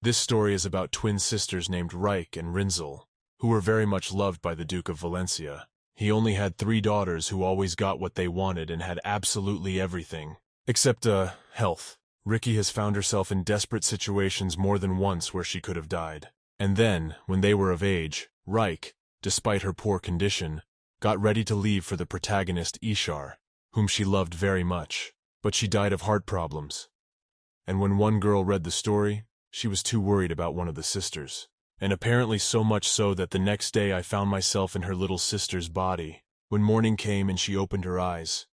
This story is about twin sisters named Reich and Rinzel, who were very much loved by the Duke of Valencia. He only had 3 daughters who always got what they wanted and had absolutely everything. Except, health. Ricky has found herself in desperate situations more than once where she could have died. And then, when they were of age, Reich, despite her poor condition, got ready to leave for the protagonist Ishar, whom she loved very much. But she died of heart problems. And when one girl read the story, she was too worried about one of the sisters. And apparently so much so that the next day I found myself in her little sister's body. When morning came and she opened her eyes,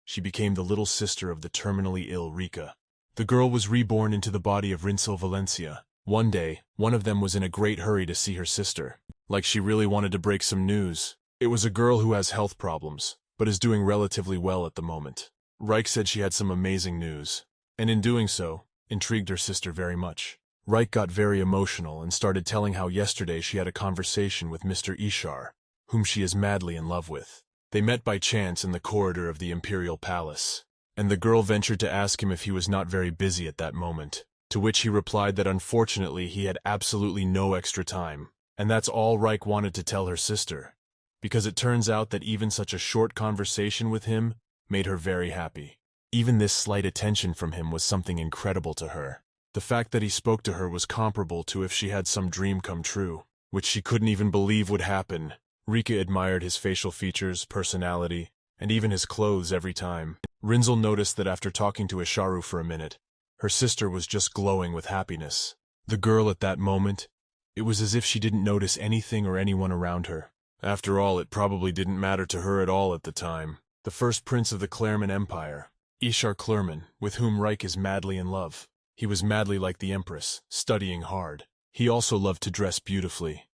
she became the little sister of the terminally ill Rika. The girl was reborn into the body of Rinzel Valencia. One day, one of them was in a great hurry to see her sister. Like she really wanted to break some news. It was a girl who has health problems, but is doing relatively well at the moment. Reich said she had some amazing news, and in doing so, intrigued her sister very much. Reich got very emotional and started telling how yesterday she had a conversation with Mr. Ishar, whom she is madly in love with. They met by chance in the corridor of the Imperial Palace, and the girl ventured to ask him if he was not very busy at that moment, to which he replied that unfortunately he had absolutely no extra time, and that's all Reich wanted to tell her sister, because it turns out that even such a short conversation with him made her very happy. Even this slight attention from him was something incredible to her. The fact that he spoke to her was comparable to if she had some dream come true, which she couldn't even believe would happen. Rika admired his facial features, personality, and even his clothes every time. Rinzel noticed that after talking to Isharu for a minute, her sister was just glowing with happiness. The girl at that moment, it was as if she didn't notice anything or anyone around her. After all, it probably didn't matter to her at all at the time. The first prince of the Claremont Empire, Ishar Clermont, with whom Reich is madly in love. He was madly like the Empress, studying hard. He also loved to dress beautifully.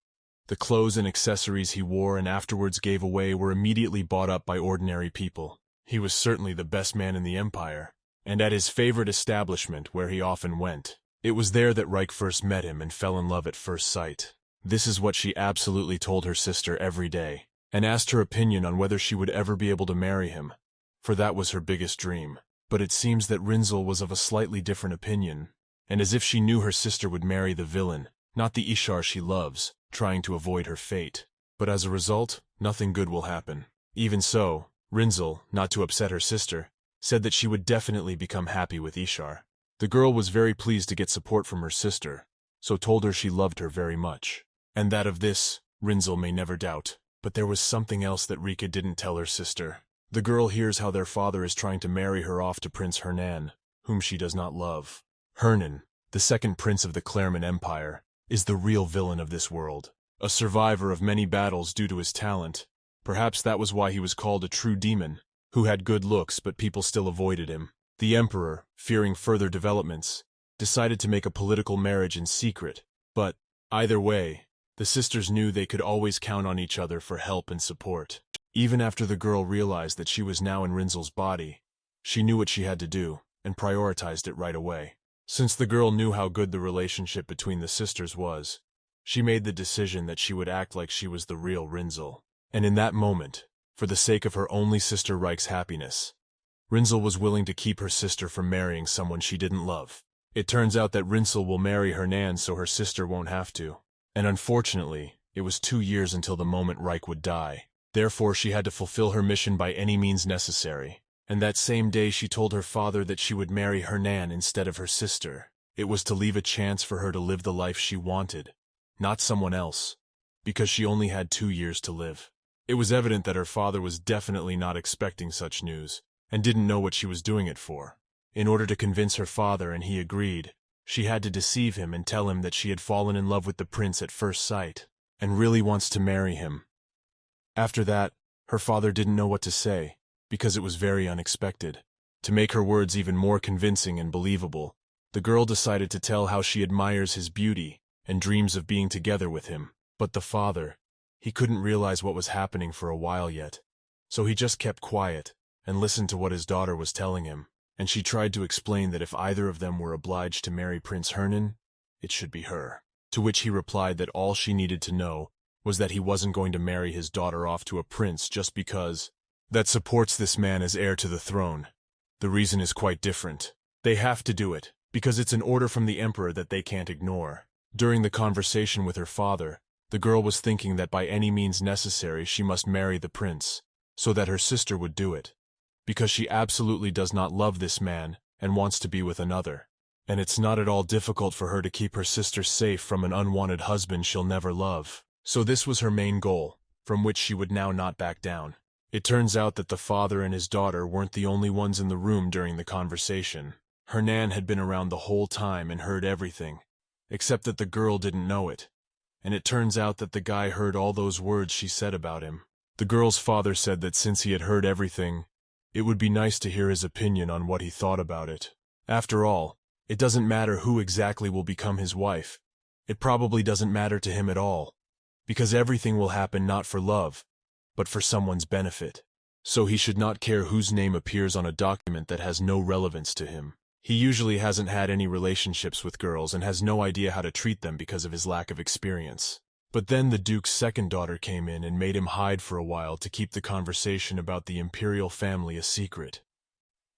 The clothes and accessories he wore and afterwards gave away were immediately bought up by ordinary people. He was certainly the best man in the empire, and at his favorite establishment where he often went. It was there that Reich first met him and fell in love at first sight. This is what she absolutely told her sister every day, and asked her opinion on whether she would ever be able to marry him, for that was her biggest dream. But it seems that Rinzel was of a slightly different opinion, and as if she knew her sister would marry the villain, not the Ishar she loves, trying to avoid her fate. But as a result, nothing good will happen. Even so, Rinzel, not to upset her sister, said that she would definitely become happy with Ishar. The girl was very pleased to get support from her sister, so told her she loved her very much. And that of this, Rinzel may never doubt. But there was something else that Rika didn't tell her sister. The girl hears how their father is trying to marry her off to Prince Hernan, whom she does not love. Hernan, the second prince of the Claremont Empire, is the real villain of this world. A survivor of many battles due to his talent. Perhaps that was why he was called a true demon, who had good looks but people still avoided him. The emperor, fearing further developments, decided to make a political marriage in secret. But, either way, the sisters knew they could always count on each other for help and support. Even after the girl realized that she was now in Rinzel's body, she knew what she had to do, and prioritized it right away. Since the girl knew how good the relationship between the sisters was, she made the decision that she would act like she was the real Rinzel. And in that moment, for the sake of her only sister Reich's happiness, Rinzel was willing to keep her sister from marrying someone she didn't love. It turns out that Rinzel will marry Hernan so her sister won't have to. And unfortunately, it was 2 years until the moment Reich would die. Therefore, she had to fulfill her mission by any means necessary. And that same day she told her father that she would marry Hernan instead of her sister. It was to leave a chance for her to live the life she wanted, not someone else, because she only had 2 years to live. It was evident that her father was definitely not expecting such news, and didn't know what she was doing it for. In order to convince her father and he agreed, she had to deceive him and tell him that she had fallen in love with the prince at first sight, and really wants to marry him. After that, her father didn't know what to say, because it was very unexpected. To make her words even more convincing and believable, the girl decided to tell how she admires his beauty and dreams of being together with him. But the father, he couldn't realize what was happening for a while yet, so he just kept quiet and listened to what his daughter was telling him, and she tried to explain that if either of them were obliged to marry Prince Hernan, it should be her. To which he replied that all she needed to know was that he wasn't going to marry his daughter off to a prince just because that supports this man as heir to the throne. The reason is quite different. They have to do it because it's an order from the emperor that they can't ignore. During the conversation with her father, the girl was thinking that by any means necessary she must marry the prince, so that her sister would do it, because she absolutely does not love this man and wants to be with another. And it's not at all difficult for her to keep her sister safe from an unwanted husband she'll never love. So this was her main goal, from which she would now not back down. It turns out that the father and his daughter weren't the only ones in the room during the conversation. Hernan had been around the whole time and heard everything, except that the girl didn't know it. And it turns out that the guy heard all those words she said about him. The girl's father said that since he had heard everything, it would be nice to hear his opinion on what he thought about it. After all, it doesn't matter who exactly will become his wife. It probably doesn't matter to him at all, because everything will happen not for love, but for someone's benefit. So he should not care whose name appears on a document that has no relevance to him. He usually hasn't had any relationships with girls and has no idea how to treat them because of his lack of experience. But then the Duke's second daughter came in and made him hide for a while to keep the conversation about the imperial family a secret.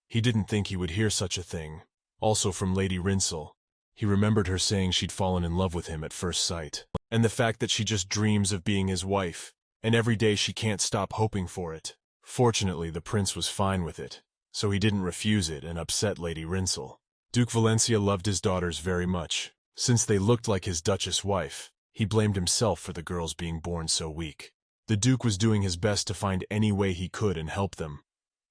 He didn't think he would hear such a thing. Also from Lady Rinsel, he remembered her saying she'd fallen in love with him at first sight, and the fact that she just dreams of being his wife, and every day she can't stop hoping for it. Fortunately, the prince was fine with it, so he didn't refuse it and upset Lady Rinsel. Duke Valencia loved his daughters very much. Since they looked like his Duchess wife, he blamed himself for the girls being born so weak. The Duke was doing his best to find any way he could and help them,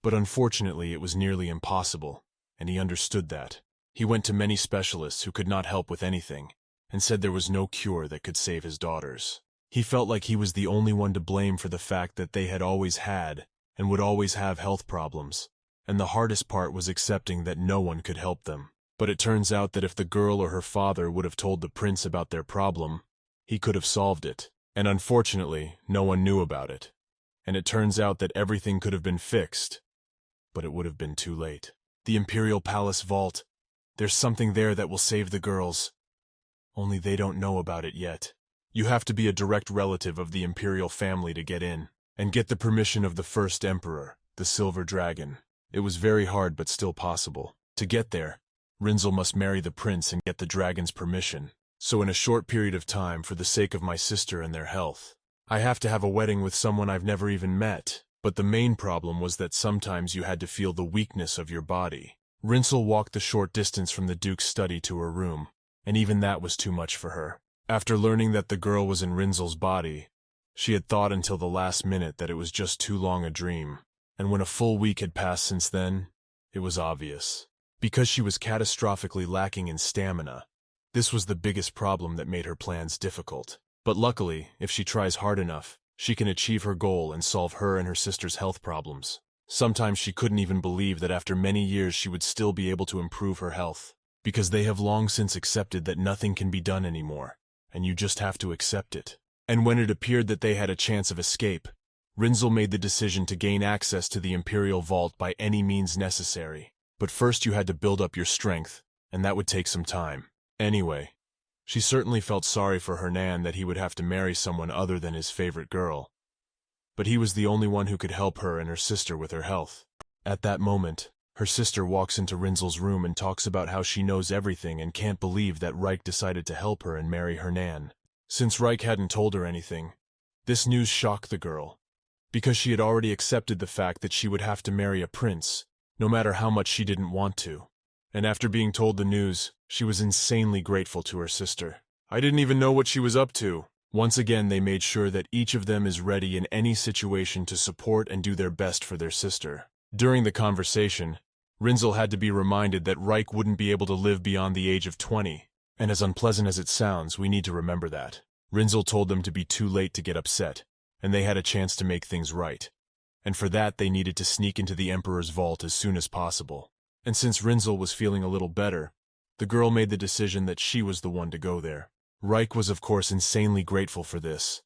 but unfortunately it was nearly impossible, and he understood that. He went to many specialists who could not help with anything, and said there was no cure that could save his daughters. He felt like he was the only one to blame for the fact that they had always had and would always have health problems, and the hardest part was accepting that no one could help them. But it turns out that if the girl or her father would have told the prince about their problem, he could have solved it. And unfortunately, no one knew about it. And it turns out that everything could have been fixed, but it would have been too late. The Imperial Palace Vault. There's something there that will save the girls. Only they don't know about it yet. You have to be a direct relative of the Imperial family to get in, and get the permission of the first emperor, the Silver Dragon. It was very hard but still possible. To get there, Rinsel must marry the prince and get the dragon's permission. So in a short period of time, for the sake of my sister and their health, I have to have a wedding with someone I've never even met. But the main problem was that sometimes you had to feel the weakness of your body. Rinsel walked the short distance from the Duke's study to her room, and even that was too much for her. After learning that the girl was in Rinsel's body, she had thought until the last minute that it was just too long a dream. And when a full week had passed since then, it was obvious. Because she was catastrophically lacking in stamina, this was the biggest problem that made her plans difficult. But luckily, if she tries hard enough, she can achieve her goal and solve her and her sister's health problems. Sometimes she couldn't even believe that after many years she would still be able to improve her health, because they have long since accepted that nothing can be done anymore, and you just have to accept it. And when it appeared that they had a chance of escape, Rinsel made the decision to gain access to the Imperial Vault by any means necessary. But first you had to build up your strength, and that would take some time. Anyway, she certainly felt sorry for Hernan that he would have to marry someone other than his favorite girl. But he was the only one who could help her and her sister with her health. At that moment, her sister walks into Rinsel's room and talks about how she knows everything and can't believe that Reich decided to help her and marry Hernan. Since Reich hadn't told her anything, this news shocked the girl, because she had already accepted the fact that she would have to marry a prince, no matter how much she didn't want to. And after being told the news, she was insanely grateful to her sister. I didn't even know what she was up to. Once again, they made sure that each of them is ready in any situation to support and do their best for their sister. During the conversation, Rinsel had to be reminded that Reich wouldn't be able to live beyond the age of 20. And as unpleasant as it sounds, we need to remember that. Rinsel told them to be too late to get upset, and they had a chance to make things right. And for that, they needed to sneak into the Emperor's vault as soon as possible. And since Rinsel was feeling a little better, the girl made the decision that she was the one to go there. Reich was of course insanely grateful for this,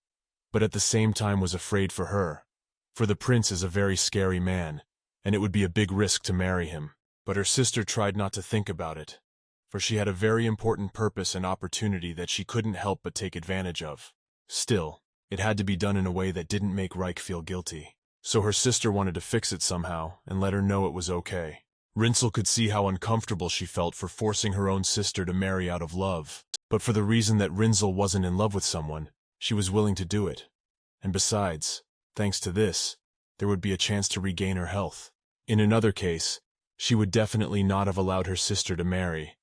but at the same time was afraid for her. For the prince is a very scary man, and it would be a big risk to marry him. But her sister tried not to think about it, for she had a very important purpose and opportunity that she couldn't help but take advantage of. Still, it had to be done in a way that didn't make Reich feel guilty. So her sister wanted to fix it somehow and let her know it was okay. Rinsel could see how uncomfortable she felt for forcing her own sister to marry out of love. But for the reason that Rinsel wasn't in love with someone, she was willing to do it. And besides, thanks to this, there would be a chance to regain her health. In another case, she would definitely not have allowed her sister to marry,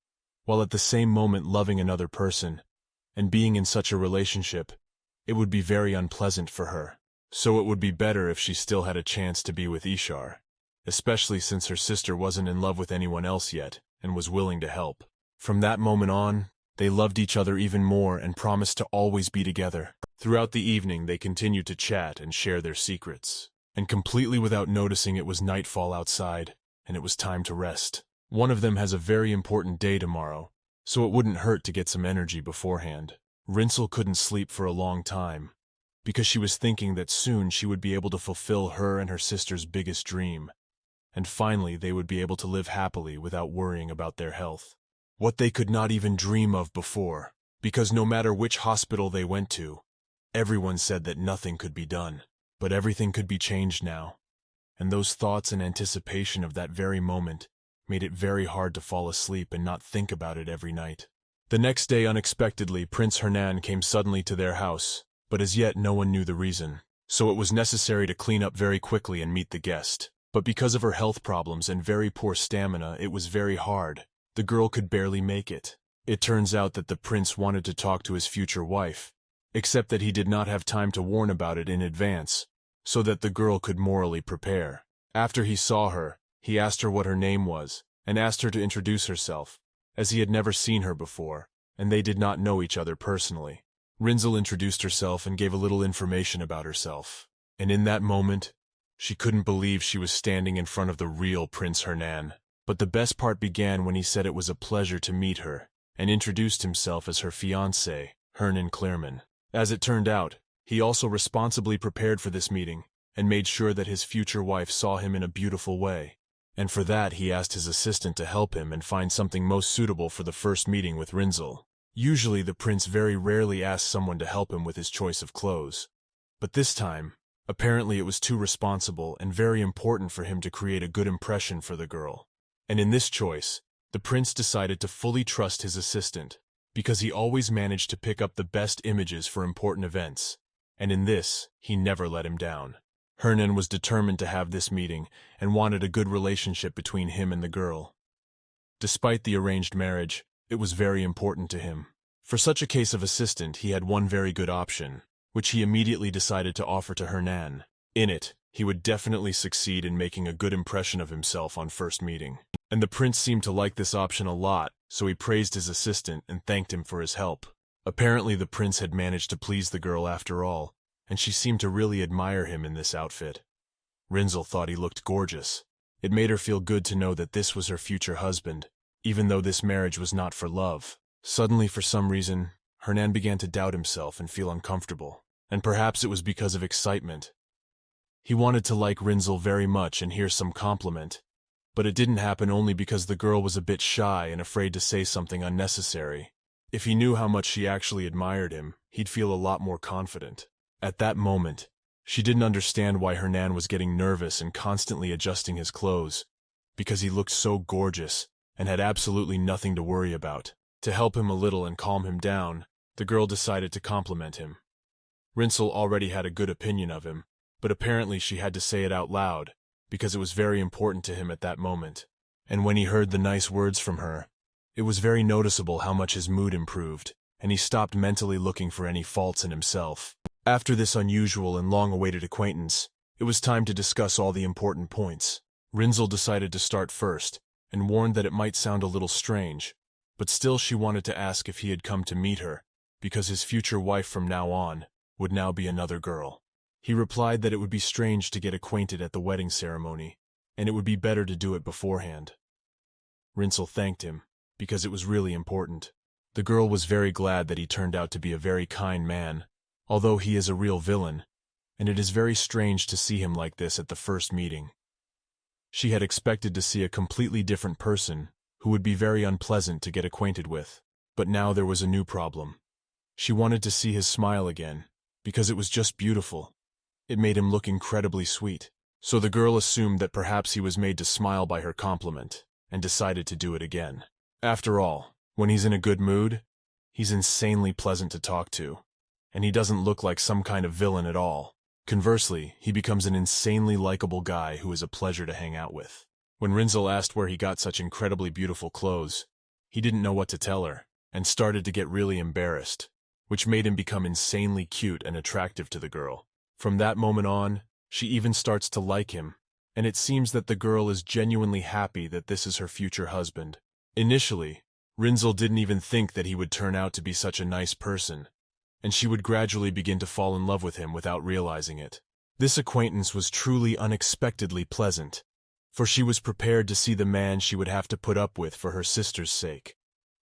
while at the same moment loving another person, and being in such a relationship, it would be very unpleasant for her. So it would be better if she still had a chance to be with Ishar, especially since her sister wasn't in love with anyone else yet, and was willing to help. From that moment on, they loved each other even more and promised to always be together. Throughout the evening, they continued to chat and share their secrets. And completely without noticing, it was nightfall outside, and it was time to rest. One of them has a very important day tomorrow, so it wouldn't hurt to get some energy beforehand. Rinsel couldn't sleep for a long time, because she was thinking that soon she would be able to fulfill her and her sister's biggest dream, and finally they would be able to live happily without worrying about their health. What they could not even dream of before, because no matter which hospital they went to, everyone said that nothing could be done. But everything could be changed now, and those thoughts and anticipation of that very moment made it very hard to fall asleep and not think about it every night. The next day, unexpectedly, Prince Hernan came suddenly to their house, but as yet no one knew the reason. So it was necessary to clean up very quickly and meet the guest. But because of her health problems and very poor stamina, it was very hard. The girl could barely make it. It turns out that the prince wanted to talk to his future wife, except that he did not have time to warn about it in advance, so that the girl could morally prepare. After he saw her, he asked her what her name was, and asked her to introduce herself, as he had never seen her before, and they did not know each other personally. Rinsel introduced herself and gave a little information about herself, and in that moment, she couldn't believe she was standing in front of the real Prince Hernan. But the best part began when he said it was a pleasure to meet her, and introduced himself as her fiancé, Hernan Clearman. As it turned out, he also responsibly prepared for this meeting, and made sure that his future wife saw him in a beautiful way. And for that he asked his assistant to help him and find something most suitable for the first meeting with Rinsel. Usually the prince very rarely asked someone to help him with his choice of clothes. But this time, apparently it was too responsible and very important for him to create a good impression for the girl. And in this choice, the prince decided to fully trust his assistant, because he always managed to pick up the best images for important events, and in this, he never let him down. Hernan was determined to have this meeting and wanted a good relationship between him and the girl. Despite the arranged marriage, it was very important to him. For such a case of assistant, he had one very good option, which he immediately decided to offer to Hernan. In it, he would definitely succeed in making a good impression of himself on first meeting. And the prince seemed to like this option a lot, so he praised his assistant and thanked him for his help. Apparently the prince had managed to please the girl after all, and she seemed to really admire him in this outfit. Rinsel thought he looked gorgeous. It made her feel good to know that this was her future husband, even though this marriage was not for love. Suddenly, for some reason, Hernan began to doubt himself and feel uncomfortable, and perhaps it was because of excitement. He wanted to like Rinsel very much and hear some compliment, but it didn't happen only because the girl was a bit shy and afraid to say something unnecessary. If he knew how much she actually admired him, he'd feel a lot more confident. At that moment, she didn't understand why Hernan was getting nervous and constantly adjusting his clothes, because he looked so gorgeous and had absolutely nothing to worry about. To help him a little and calm him down, the girl decided to compliment him. Rinsel already had a good opinion of him, but apparently she had to say it out loud, because it was very important to him at that moment. And when he heard the nice words from her, it was very noticeable how much his mood improved, and he stopped mentally looking for any faults in himself. After this unusual and long-awaited acquaintance, it was time to discuss all the important points. Rinsel decided to start first, and warned that it might sound a little strange, but still she wanted to ask if he had come to meet her, because his future wife from now on would now be another girl. He replied that it would be strange to get acquainted at the wedding ceremony, and it would be better to do it beforehand. Rinsel thanked him, because it was really important. The girl was very glad that he turned out to be a very kind man, although he is a real villain, and it is very strange to see him like this at the first meeting. She had expected to see a completely different person, who would be very unpleasant to get acquainted with. But now there was a new problem. She wanted to see his smile again, because it was just beautiful. It made him look incredibly sweet. So the girl assumed that perhaps he was made to smile by her compliment. and decided to do it again. After all, when he's in a good mood, he's insanely pleasant to talk to, and he doesn't look like some kind of villain at all. Conversely, he becomes an insanely likable guy who is a pleasure to hang out with. When Rinzel asked where he got such incredibly beautiful clothes, he didn't know what to tell her, and started to get really embarrassed, which made him become insanely cute and attractive to the girl. From that moment on, she even starts to like him, and it seems that the girl is genuinely happy that this is her future husband. Initially, Rinzel didn't even think that he would turn out to be such a nice person, and she would gradually begin to fall in love with him without realizing it. This acquaintance was truly unexpectedly pleasant, for she was prepared to see the man she would have to put up with for her sister's sake.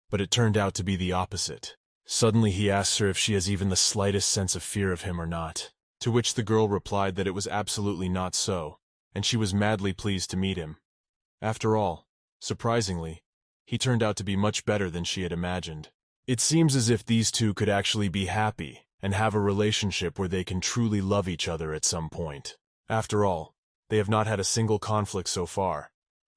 But it turned out to be the opposite. Suddenly he asks her if she has even the slightest sense of fear of him or not, to which the girl replied that it was absolutely not so, and she was madly pleased to meet him. After all, surprisingly, he turned out to be much better than she had imagined. It seems as if these two could actually be happy and have a relationship where they can truly love each other at some point. After all, they have not had a single conflict so far,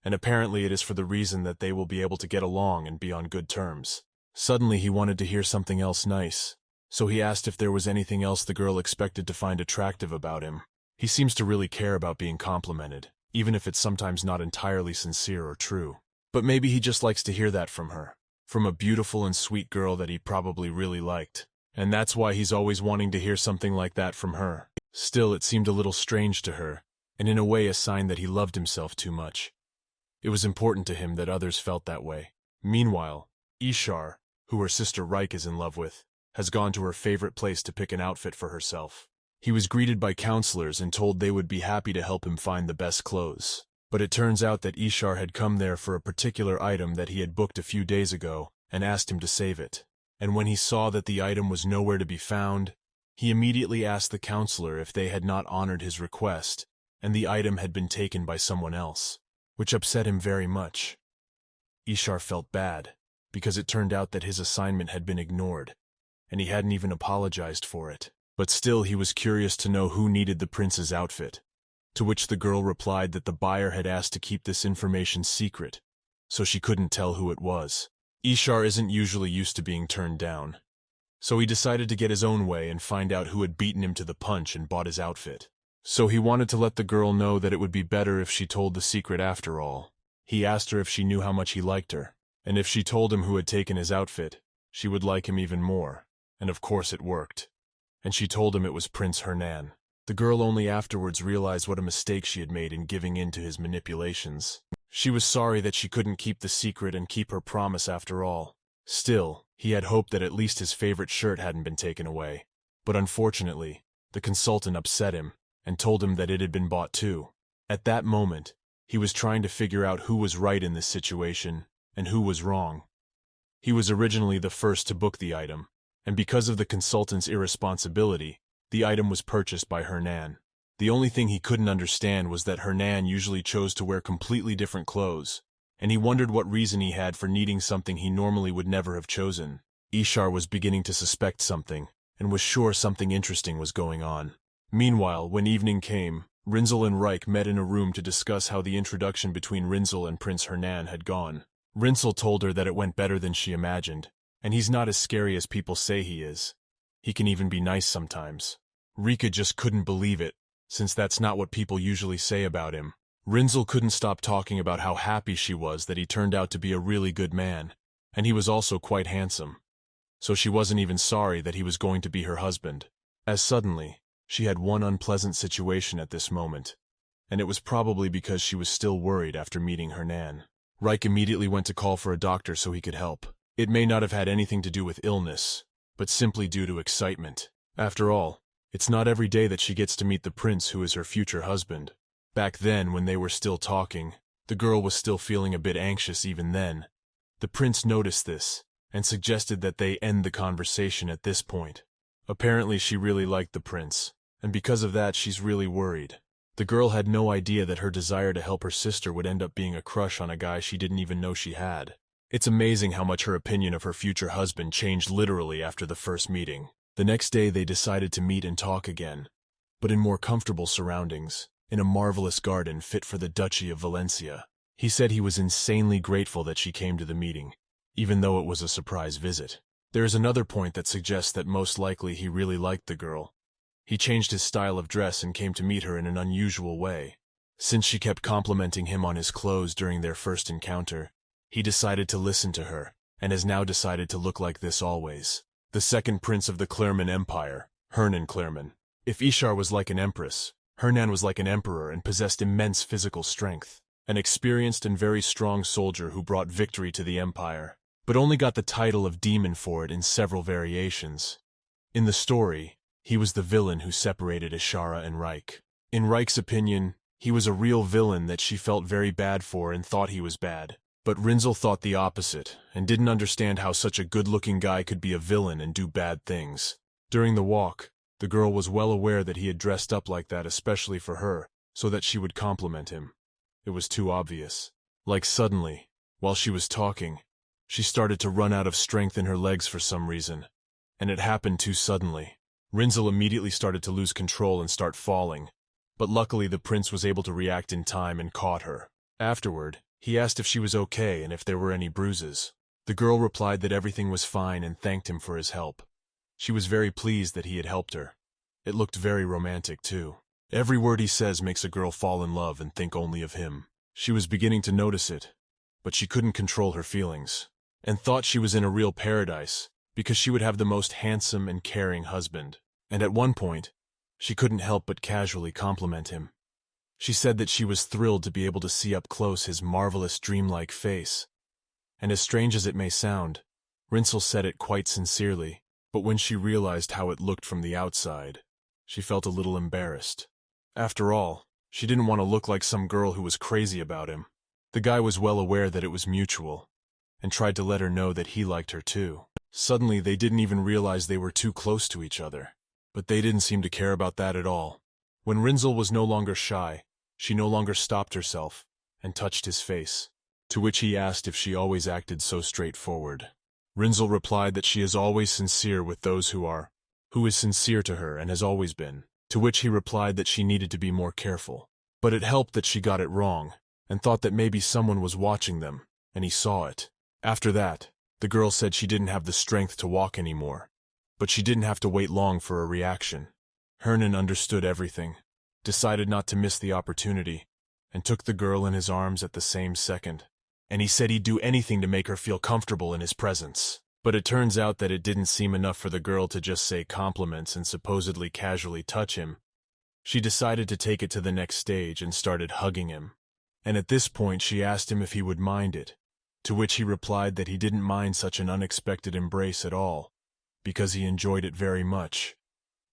and apparently it is for the reason that they will be able to get along and be on good terms. Suddenly he wanted to hear something else nice, so he asked if there was anything else the girl expected to find attractive about him. He seems to really care about being complimented, even if it's sometimes not entirely sincere or true. But maybe he just likes to hear that from her, from a beautiful and sweet girl that he probably really liked, and that's why he's always wanting to hear something like that from her. Still, it seemed a little strange to her, and in a way a sign that he loved himself too much. It was important to him that others felt that way. Meanwhile, Ishar, who her sister Reich is in love with, has gone to her favorite place to pick an outfit for herself. He was greeted by counselors and told they would be happy to help him find the best clothes. But it turns out that Ishar had come there for a particular item that he had booked a few days ago and asked him to save it. And when he saw that the item was nowhere to be found, he immediately asked the counselor if they had not honored his request, and the item had been taken by someone else, which upset him very much. Ishar felt bad, because it turned out that his assignment had been ignored, and he hadn't even apologized for it. But still he was curious to know who needed the prince's outfit, to which the girl replied that the buyer had asked to keep this information secret, so she couldn't tell who it was. Ishar isn't usually used to being turned down, so he decided to get his own way and find out who had beaten him to the punch and bought his outfit. So he wanted to let the girl know that it would be better if she told the secret after all. He asked her if she knew how much he liked her, and if she told him who had taken his outfit, she would like him even more, and of course it worked. And she told him it was Prince Hernan. The girl only afterwards realized what a mistake she had made in giving in to his manipulations. She was sorry that she couldn't keep the secret and keep her promise after all. Still, he had hoped that at least his favorite shirt hadn't been taken away. But unfortunately, the consultant upset him and told him that it had been bought too. At that moment, he was trying to figure out who was right in this situation and who was wrong. He was originally the first to book the item, and because of the consultant's irresponsibility, the item was purchased by Hernan. The only thing he couldn't understand was that Hernan usually chose to wear completely different clothes, and he wondered what reason he had for needing something he normally would never have chosen. Ishar was beginning to suspect something, and was sure something interesting was going on. Meanwhile, when evening came, Rinzel and Reich met in a room to discuss how the introduction between Rinzel and Prince Hernan had gone. Rinzel told her that it went better than she imagined, and he's not as scary as people say he is. He can even be nice sometimes. Rika just couldn't believe it, since that's not what people usually say about him. Rinzel couldn't stop talking about how happy she was that he turned out to be a really good man, and he was also quite handsome. So she wasn't even sorry that he was going to be her husband. As suddenly, she had one unpleasant situation at this moment, and it was probably because she was still worried after meeting Hernan. Reich immediately went to call for a doctor so he could help. It may not have had anything to do with illness, but simply due to excitement. After all, it's not every day that she gets to meet the prince who is her future husband. Back then, when they were still talking, the girl was still feeling a bit anxious even then. The prince noticed this, and suggested that they end the conversation at this point. Apparently she really liked the prince, and because of that she's really worried. The girl had no idea that her desire to help her sister would end up being a crush on a guy she didn't even know she had. It's amazing how much her opinion of her future husband changed literally after the first meeting. The next day they decided to meet and talk again, but in more comfortable surroundings, in a marvelous garden fit for the Duchy of Valencia. He said he was insanely grateful that she came to the meeting, even though it was a surprise visit. There is another point that suggests that most likely he really liked the girl. He changed his style of dress and came to meet her in an unusual way. Since she kept complimenting him on his clothes during their first encounter, he decided to listen to her, and has now decided to look like this always. The second prince of the Clermont Empire, Hernan Clermont. If Ishar was like an empress, Hernan was like an emperor and possessed immense physical strength. An experienced and very strong soldier who brought victory to the empire, but only got the title of demon for it in several variations. In the story, he was the villain who separated Ishara and Reich. In Reich's opinion, he was a real villain that she felt very bad for and thought he was bad. But Rinzel thought the opposite, and didn't understand how such a good-looking guy could be a villain and do bad things. During the walk, the girl was well aware that he had dressed up like that especially for her, so that she would compliment him. It was too obvious. Like suddenly, while she was talking, she started to run out of strength in her legs for some reason. And it happened too suddenly. Rinzel immediately started to lose control and start falling, but luckily the prince was able to react in time and caught her. Afterward, he asked if she was okay and if there were any bruises. The girl replied that everything was fine and thanked him for his help. She was very pleased that he had helped her. It looked very romantic, too. Every word he says makes a girl fall in love and think only of him. She was beginning to notice it, but she couldn't control her feelings, and thought she was in a real paradise, because she would have the most handsome and caring husband. And at one point, she couldn't help but casually compliment him. She said that she was thrilled to be able to see up close his marvelous dreamlike face. And as strange as it may sound, Rinzel said it quite sincerely, but when she realized how it looked from the outside, she felt a little embarrassed. After all, she didn't want to look like some girl who was crazy about him. The guy was well aware that it was mutual, and tried to let her know that he liked her too. Suddenly they didn't even realize they were too close to each other. But they didn't seem to care about that at all. When Rinzel was no longer shy, she no longer stopped herself and touched his face, to which he asked if she always acted so straightforward. Rinzel replied that she is always sincere with those who is sincere to her and has always been, to which he replied that she needed to be more careful. But it helped that she got it wrong, and thought that maybe someone was watching them, and he saw it. After that, the girl said she didn't have the strength to walk anymore, but she didn't have to wait long for a reaction. Hernan understood everything, decided not to miss the opportunity, and took the girl in his arms at the same second. And he said he'd do anything to make her feel comfortable in his presence. But it turns out that it didn't seem enough for the girl to just say compliments and supposedly casually touch him. She decided to take it to the next stage and started hugging him. And at this point she asked him if he would mind it, to which he replied that he didn't mind such an unexpected embrace at all, because he enjoyed it very much.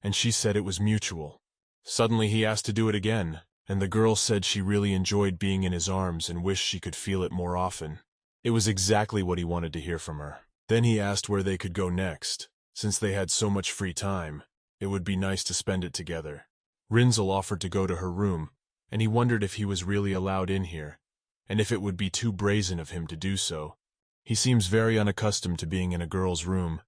And she said it was mutual. Suddenly he asked to do it again, and the girl said she really enjoyed being in his arms and wished she could feel it more often. It was exactly what he wanted to hear from her. Then he asked where they could go next. Since they had so much free time, it would be nice to spend it together. Rinzel offered to go to her room, and he wondered if he was really allowed in here, and if it would be too brazen of him to do so. He seems very unaccustomed to being in a girl's room,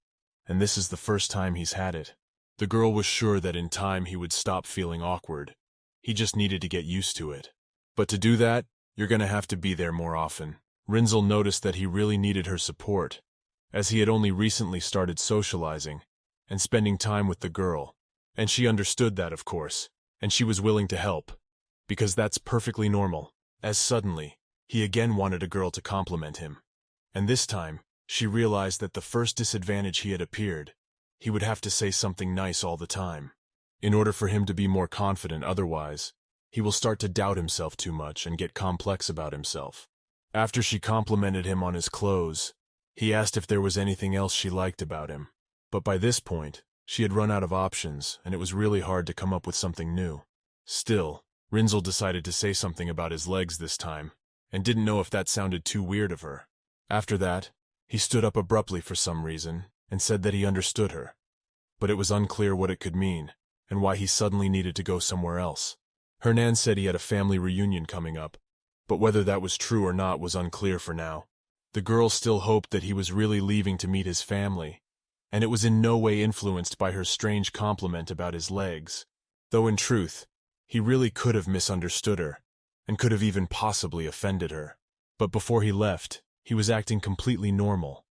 and this is the first time he's had it. The girl was sure that in time he would stop feeling awkward. He just needed to get used to it. But to do that, you're gonna have to be there more often. Rinzel noticed that he really needed her support, as he had only recently started socializing and spending time with the girl, and she understood that, of course, and she was willing to help, because that's perfectly normal. As suddenly, he again wanted a girl to compliment him, and this time, she realized that the first disadvantage he had appeared, he would have to say something nice all the time, in order for him to be more confident. Otherwise, he will start to doubt himself too much and get complex about himself. After she complimented him on his clothes, he asked if there was anything else she liked about him. But by this point, she had run out of options, and it was really hard to come up with something new. Still, Rinzel decided to say something about his legs this time, and didn't know if that sounded too weird of her. After that, he stood up abruptly for some reason, and said that he understood her. But it was unclear what it could mean, and why he suddenly needed to go somewhere else. Hernan said he had a family reunion coming up, but whether that was true or not was unclear for now. The girl still hoped that he was really leaving to meet his family, and it was in no way influenced by her strange compliment about his legs, though in truth, he really could have misunderstood her, and could have even possibly offended her. But before he left, he was acting completely normal,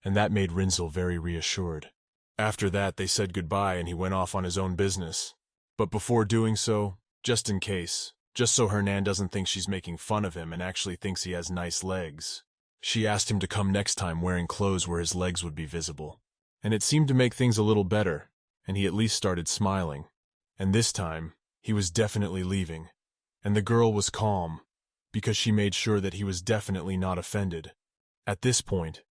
and that made Rinzel very reassured. After that, they said goodbye and he went off on his own business. But before doing so, just in case, just so Hernan doesn't think she's making fun of him and actually thinks he has nice legs, she asked him to come next time wearing clothes where his legs would be visible. And it seemed to make things a little better, and he at least started smiling. And this time, he was definitely leaving. And the girl was calm, because she made sure that he was definitely not offended. At this point,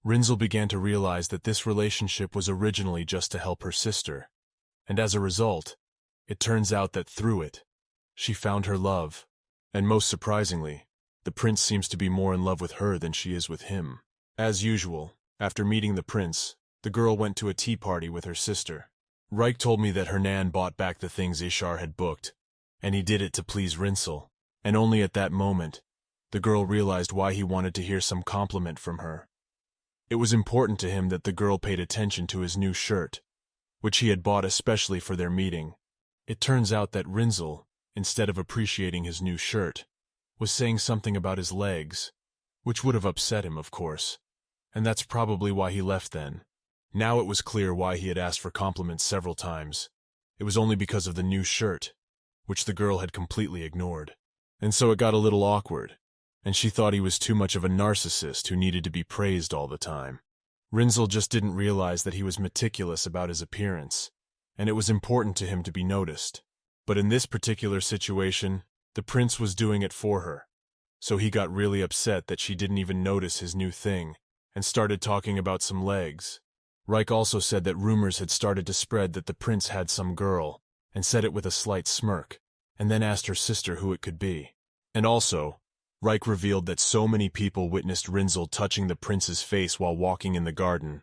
Rinzel began to realize that this relationship was originally just to help her sister. And as a result, it turns out that through it, she found her love. And most surprisingly, the prince seems to be more in love with her than she is with him. As usual, after meeting the prince, the girl went to a tea party with her sister. Reich told me that Hernan bought back the things Ishar had booked, and he did it to please Rinzel. And only at that moment, the girl realized why he wanted to hear some compliment from her. It was important to him that the girl paid attention to his new shirt, which he had bought especially for their meeting. It turns out that Rinzel, instead of appreciating his new shirt, was saying something about his legs, which would have upset him, of course, and that's probably why he left then. Now it was clear why he had asked for compliments several times. It was only because of the new shirt, which the girl had completely ignored. And so it got a little awkward, and she thought he was too much of a narcissist who needed to be praised all the time. Rinzel just didn't realize that he was meticulous about his appearance, and it was important to him to be noticed. But in this particular situation, the prince was doing it for her, so he got really upset that she didn't even notice his new thing, and started talking about some legs. Reich also said that rumors had started to spread that the prince had some girl, and said it with a slight smirk, and then asked her sister who it could be. And also, Reich revealed that so many people witnessed Rinzel touching the prince's face while walking in the garden.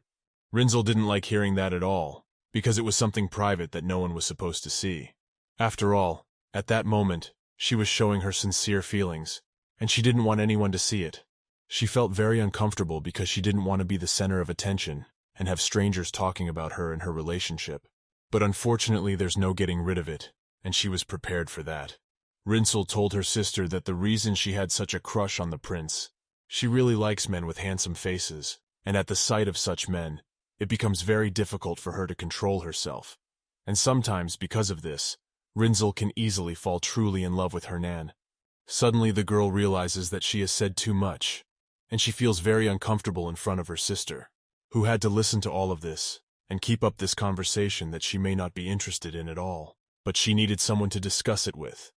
Rinzel didn't like hearing that at all, because it was something private that no one was supposed to see. After all, at that moment, she was showing her sincere feelings, and she didn't want anyone to see it. She felt very uncomfortable because she didn't want to be the center of attention and have strangers talking about her and her relationship. But unfortunately, there's no getting rid of it, and she was prepared for that. Rinzel told her sister that the reason she had such a crush on the prince, she really likes men with handsome faces, and at the sight of such men, it becomes very difficult for her to control herself. And sometimes, because of this, Rinzel can easily fall truly in love with Hernan. Suddenly the girl realizes that she has said too much, and she feels very uncomfortable in front of her sister, who had to listen to all of this and keep up this conversation that she may not be interested in at all. But she needed someone to discuss it with,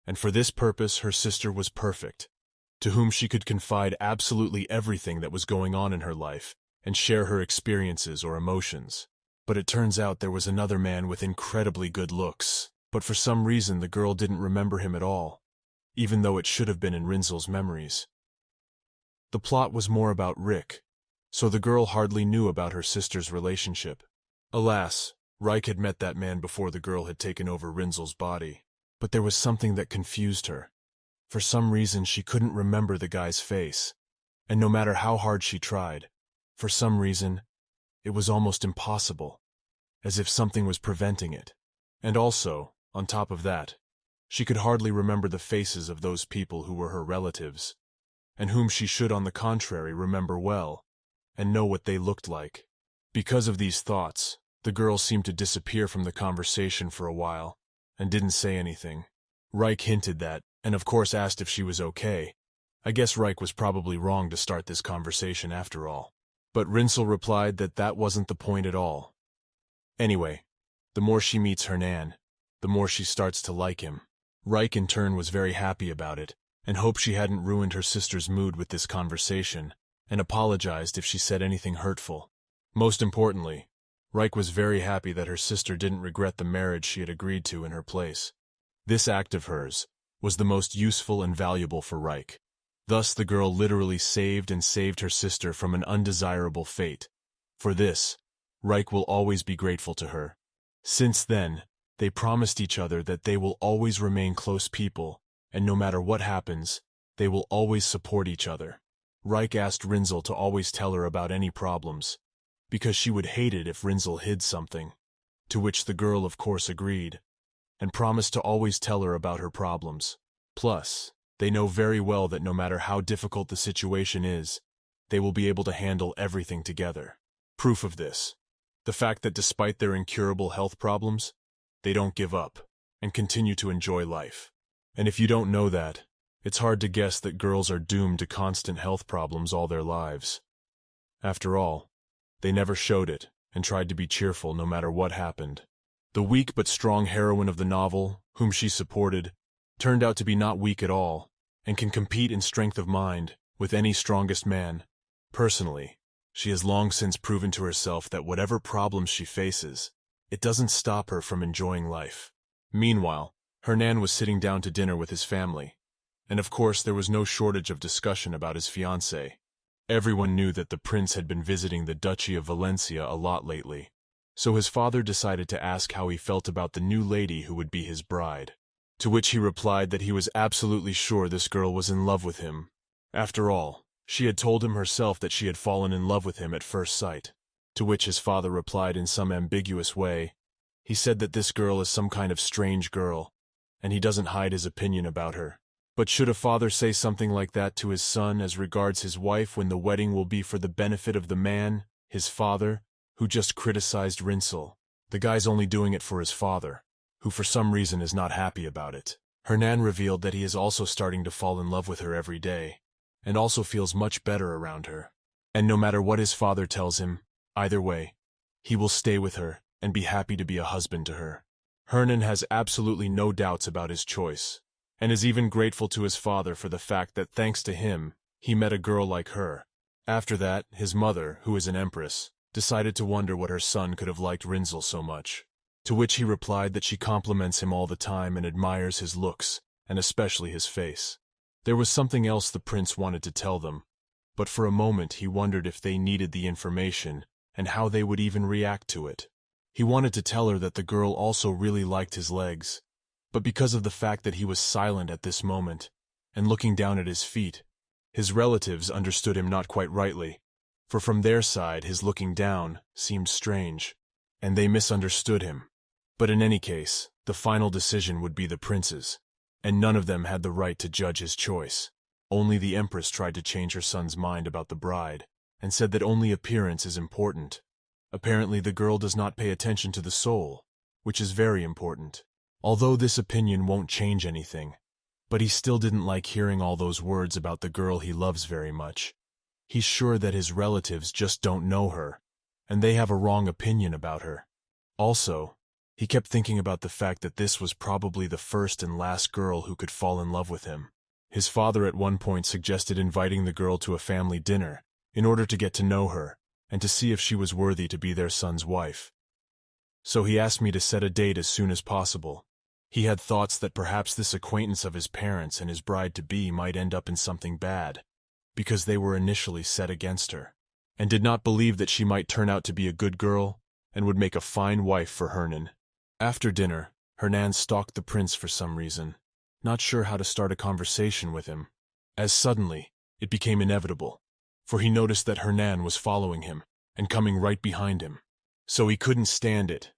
and for this purpose her sister was perfect, to whom she could confide absolutely everything that was going on in her life and share her experiences or emotions. But it turns out there was another man with incredibly good looks, but for some reason the girl didn't remember him at all, even though it should have been in Rinzel's memories. The plot was more about Rick, so the girl hardly knew about her sister's relationship. Alas, Reich had met that man before the girl had taken over Rinzel's body, but there was something that confused her. For some reason she couldn't remember the guy's face, and no matter how hard she tried, for some reason, it was almost impossible, as if something was preventing it. And also, on top of that, she could hardly remember the faces of those people who were her relatives, and whom she should on the contrary remember well, and know what they looked like. Because of these thoughts, the girl seemed to disappear from the conversation for a while, and didn't say anything. Reich hinted that, and of course asked if she was okay. I guess Reich was probably wrong to start this conversation after all. But Rinzel replied that that wasn't the point at all. Anyway, the more she meets Hernan, the more she starts to like him. Reich in turn was very happy about it, and hoped she hadn't ruined her sister's mood with this conversation, and apologized if she said anything hurtful. Most importantly, Reich was very happy that her sister didn't regret the marriage she had agreed to in her place. This act of hers was the most useful and valuable for Reich. Thus the girl literally saved her sister from an undesirable fate. For this, Reich will always be grateful to her. Since then, they promised each other that they will always remain close people, and no matter what happens, they will always support each other. Reich asked Rinzel to always tell her about any problems, because she would hate it if Rinzel hid something, to which the girl of course agreed, and promised to always tell her about her problems. Plus, They know very well that no matter how difficult the situation is, they will be able to handle everything together. Proof of this: the fact that despite their incurable health problems, they don't give up and continue to enjoy life. And if you don't know that, it's hard to guess that girls are doomed to constant health problems all their lives. After all, they never showed it and tried to be cheerful no matter what happened. The weak but strong heroine of the novel, whom she supported, turned out to be not weak at all, and can compete in strength of mind with any strongest man. Personally, she has long since proven to herself that whatever problems she faces, it doesn't stop her from enjoying life. Meanwhile, Hernan was sitting down to dinner with his family, and of course there was no shortage of discussion about his fiancée. Everyone knew that the prince had been visiting the Duchy of Valencia a lot lately, so his father decided to ask how he felt about the new lady who would be his bride, to which he replied that he was absolutely sure this girl was in love with him. After all, she had told him herself that she had fallen in love with him at first sight, to which his father replied in some ambiguous way. He said that this girl is some kind of strange girl, and he doesn't hide his opinion about her. But should a father say something like that to his son as regards his wife when the wedding will be for the benefit of the man, his father, who just criticized Rinsel? The guy's only doing it for his father, who for some reason is not happy about it. Hernan revealed that he is also starting to fall in love with her every day, and also feels much better around her. And no matter what his father tells him, either way, he will stay with her and be happy to be a husband to her. Hernan has absolutely no doubts about his choice, and is even grateful to his father for the fact that thanks to him, he met a girl like her. After that, his mother, who is an empress, decided to wonder what her son could have liked Rinsel so much, to which he replied that she compliments him all the time and admires his looks, and especially his face. There was something else the prince wanted to tell them, but for a moment he wondered if they needed the information and how they would even react to it. He wanted to tell her that the girl also really liked his legs, but because of the fact that he was silent at this moment, and looking down at his feet, his relatives understood him not quite rightly, for from their side his looking down seemed strange, and they misunderstood him. But in any case, the final decision would be the prince's, and none of them had the right to judge his choice. Only the empress tried to change her son's mind about the bride, and said that only appearance is important. Apparently the girl does not pay attention to the soul, which is very important. Although this opinion won't change anything, but he still didn't like hearing all those words about the girl he loves very much. He's sure that his relatives just don't know her, and they have a wrong opinion about her. Also, he kept thinking about the fact that this was probably the first and last girl who could fall in love with him. His father at one point suggested inviting the girl to a family dinner in order to get to know her and to see if she was worthy to be their son's wife. So he asked me to set a date as soon as possible. He had thoughts that perhaps this acquaintance of his parents and his bride-to-be might end up in something bad, because they were initially set against her, and did not believe that she might turn out to be a good girl and would make a fine wife for Hernan. After dinner, Hernan stalked the prince for some reason, not sure how to start a conversation with him, as suddenly it became inevitable, for he noticed that Hernan was following him and coming right behind him. So he couldn't stand it,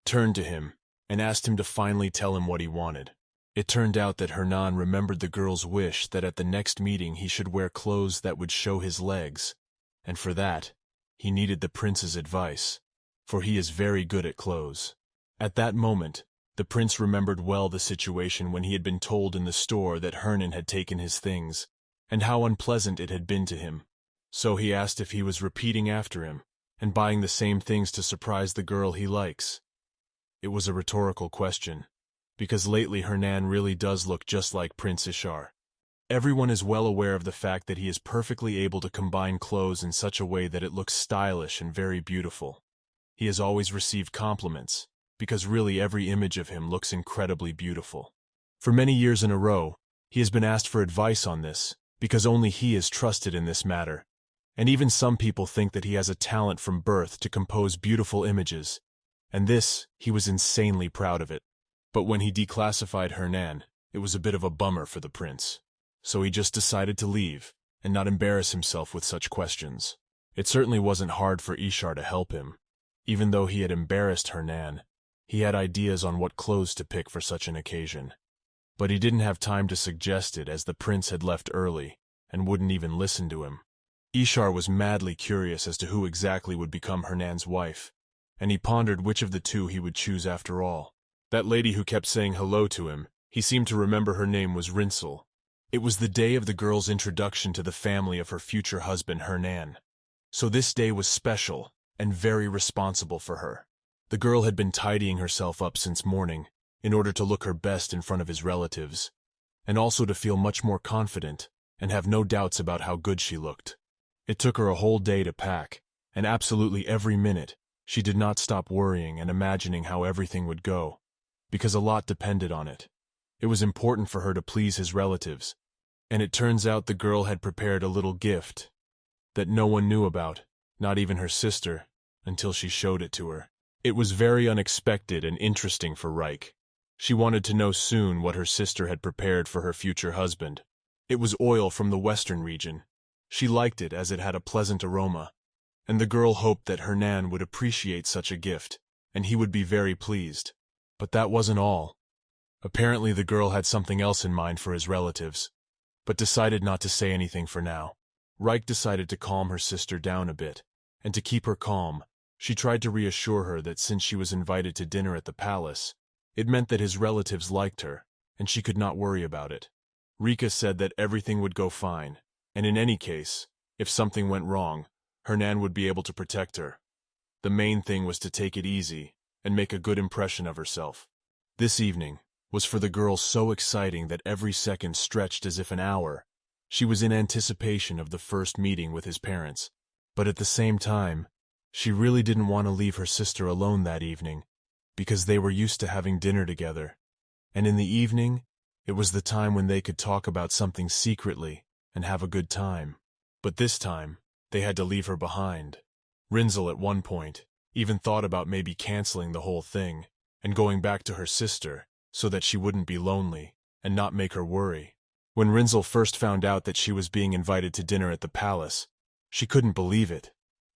turned to him, and asked him to finally tell him what he wanted. It turned out that Hernan remembered the girl's wish that at the next meeting he should wear clothes that would show his legs, and for that, he needed the prince's advice, for he is very good at clothes. At that moment, the prince remembered well the situation when he had been told in the store that Hernan had taken his things, and how unpleasant it had been to him. So he asked if he was repeating after him, and buying the same things to surprise the girl he likes. It was a rhetorical question, because lately Hernan really does look just like Prince Ishar. Everyone is well aware of the fact that he is perfectly able to combine clothes in such a way that it looks stylish and very beautiful. He has always received compliments, because really every image of him looks incredibly beautiful. For many years in a row, he has been asked for advice on this, because only he is trusted in this matter, and even some people think that he has a talent from birth to compose beautiful images, and this, he was insanely proud of it. But when he declassified Hernan, it was a bit of a bummer for the prince. So he just decided to leave, and not embarrass himself with such questions. It certainly wasn't hard for Ishar to help him. Even though he had embarrassed Hernan, he had ideas on what clothes to pick for such an occasion. But he didn't have time to suggest it as the prince had left early and wouldn't even listen to him. Ishar was madly curious as to who exactly would become Hernan's wife, and he pondered which of the two he would choose after all. That lady who kept saying hello to him, he seemed to remember her name was Rinsel. It was the day of the girl's introduction to the family of her future husband Hernan. So this day was special and very responsible for her. The girl had been tidying herself up since morning in order to look her best in front of his relatives, and also to feel much more confident and have no doubts about how good she looked. It took her a whole day to pack, and absolutely every minute she did not stop worrying and imagining how everything would go, because a lot depended on it. It was important for her to please his relatives, and it turns out the girl had prepared a little gift that no one knew about, not even her sister, until she showed it to her. It was very unexpected and interesting for Reich. She wanted to know soon what her sister had prepared for her future husband. It was oil from the western region. She liked it as it had a pleasant aroma, and the girl hoped that Hernan would appreciate such a gift, and he would be very pleased. But that wasn't all. Apparently the girl had something else in mind for his relatives, but decided not to say anything for now. Reich decided to calm her sister down a bit, and to keep her calm, she tried to reassure her that since she was invited to dinner at the palace, it meant that his relatives liked her, and she could not worry about it. Rika said that everything would go fine, and in any case, if something went wrong, Hernan would be able to protect her. The main thing was to take it easy and make a good impression of herself. This evening was for the girl so exciting that every second stretched as if an hour. She was in anticipation of the first meeting with his parents, but at the same time, she really didn't want to leave her sister alone that evening, because they were used to having dinner together, and in the evening, it was the time when they could talk about something secretly and have a good time. But this time, they had to leave her behind. Rinsel at one point even thought about maybe canceling the whole thing and going back to her sister so that she wouldn't be lonely and not make her worry. When Rinsel first found out that she was being invited to dinner at the palace, she couldn't believe it,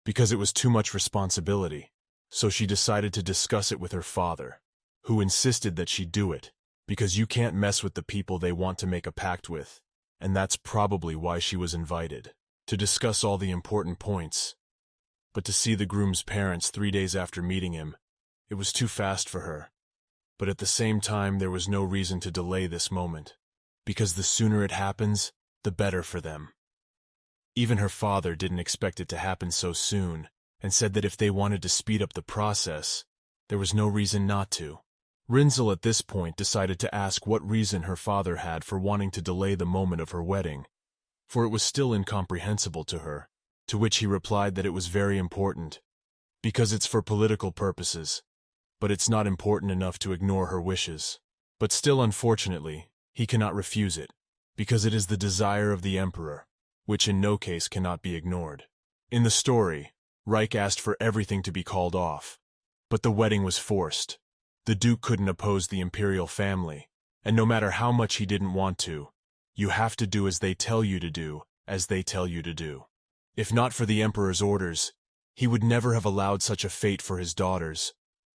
because it was too much responsibility. So she decided to discuss it with her father, who insisted that she do it, because you can't mess with the people they want to make a pact with, and that's probably why she was invited, to discuss all the important points. But to see the groom's parents 3 days after meeting him, it was too fast for her. But at the same time, there was no reason to delay this moment, because the sooner it happens, the better for them. Even her father didn't expect it to happen so soon, and said that if they wanted to speed up the process, there was no reason not to. Rinsel at this point decided to ask what reason her father had for wanting to delay the moment of her wedding, for it was still incomprehensible to her, to which he replied that it was very important, because it's for political purposes, but it's not important enough to ignore her wishes. But still, unfortunately, he cannot refuse it, because it is the desire of the emperor, which in no case cannot be ignored. In the story, Reich asked for everything to be called off, but the wedding was forced. The duke couldn't oppose the imperial family, and no matter how much he didn't want to, you have to do as they tell you to do, as they tell you to do. If not for the emperor's orders, he would never have allowed such a fate for his daughters,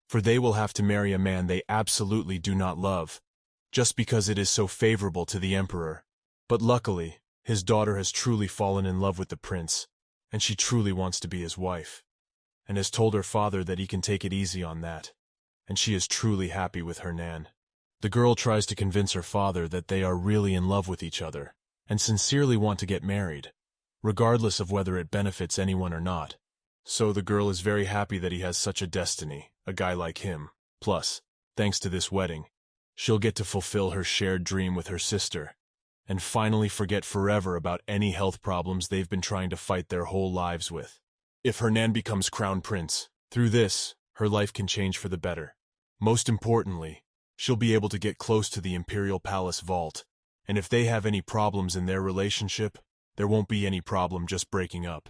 for they will have to marry a man they absolutely do not love, just because it is so favorable to the emperor. But luckily, his daughter has truly fallen in love with the prince, and she truly wants to be his wife, and has told her father that he can take it easy on that, and she is truly happy with Hernan. The girl tries to convince her father that they are really in love with each other, and sincerely want to get married, regardless of whether it benefits anyone or not. So the girl is very happy that he has such a destiny, a guy like him. Plus, thanks to this wedding, she'll get to fulfill her shared dream with her sister, and finally forget forever about any health problems they've been trying to fight their whole lives with. If Hernan becomes crown prince, through this, her life can change for the better. Most importantly, she'll be able to get close to the imperial palace vault, and if they have any problems in their relationship, there won't be any problem just breaking up.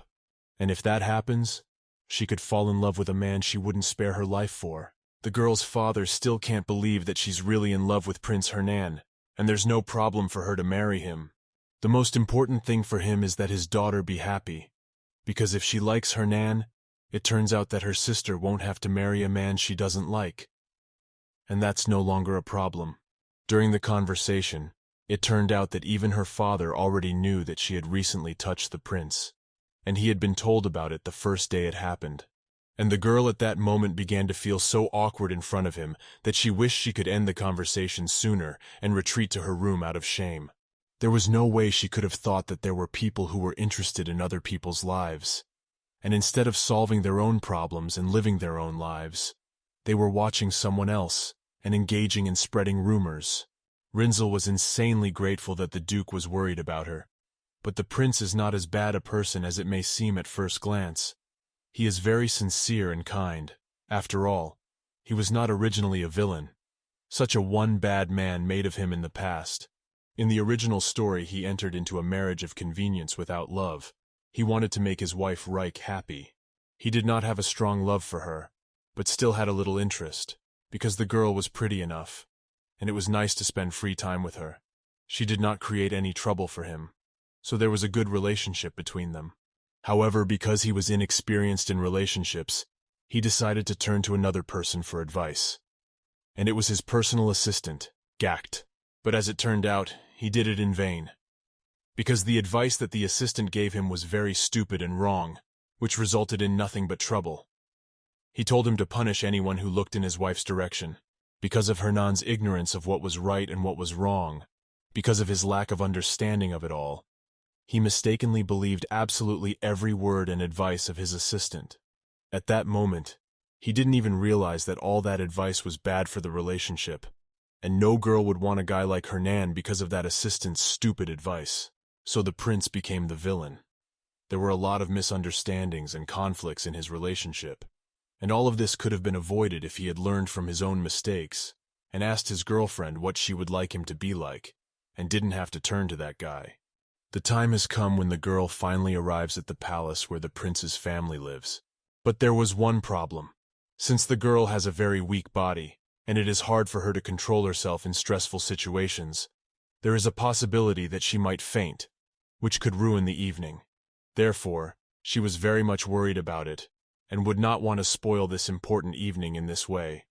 And if that happens, she could fall in love with a man she wouldn't spare her life for. The girl's father still can't believe that she's really in love with Prince Hernan, and there's no problem for her to marry him. The most important thing for him is that his daughter be happy, because if she likes Hernan, it turns out that her sister won't have to marry a man she doesn't like. And that's no longer a problem. During the conversation, it turned out that even her father already knew that she had recently touched the prince, and he had been told about it the first day it happened. And the girl at that moment began to feel so awkward in front of him that she wished she could end the conversation sooner and retreat to her room out of shame. There was no way she could have thought that there were people who were interested in other people's lives, and instead of solving their own problems and living their own lives, they were watching someone else and engaging in spreading rumors. Rinzel was insanely grateful that the Duke was worried about her, but the prince is not as bad a person as it may seem at first glance. He is very sincere and kind. After all, he was not originally a villain. Such a one bad man made of him in the past. In the original story, he entered into a marriage of convenience without love. He wanted to make his wife Reich happy. He did not have a strong love for her, but still had a little interest, because the girl was pretty enough, and it was nice to spend free time with her. She did not create any trouble for him, so there was a good relationship between them. However, because he was inexperienced in relationships, he decided to turn to another person for advice. And it was his personal assistant, Gacht. But as it turned out, he did it in vain. Because the advice that the assistant gave him was very stupid and wrong, which resulted in nothing but trouble. He told him to punish anyone who looked in his wife's direction. Because of Hernan's ignorance of what was right and what was wrong, because of his lack of understanding of it all, he mistakenly believed absolutely every word and advice of his assistant. At that moment, he didn't even realize that all that advice was bad for the relationship, and no girl would want a guy like Hernan because of that assistant's stupid advice. So the prince became the villain. There were a lot of misunderstandings and conflicts in his relationship, and all of this could have been avoided if he had learned from his own mistakes and asked his girlfriend what she would like him to be like, and didn't have to turn to that guy. The time has come when the girl finally arrives at the palace where the prince's family lives. But there was one problem. Since the girl has a very weak body, and it is hard for her to control herself in stressful situations, there is a possibility that she might faint, which could ruin the evening. Therefore, she was very much worried about it, and would not want to spoil this important evening in this way.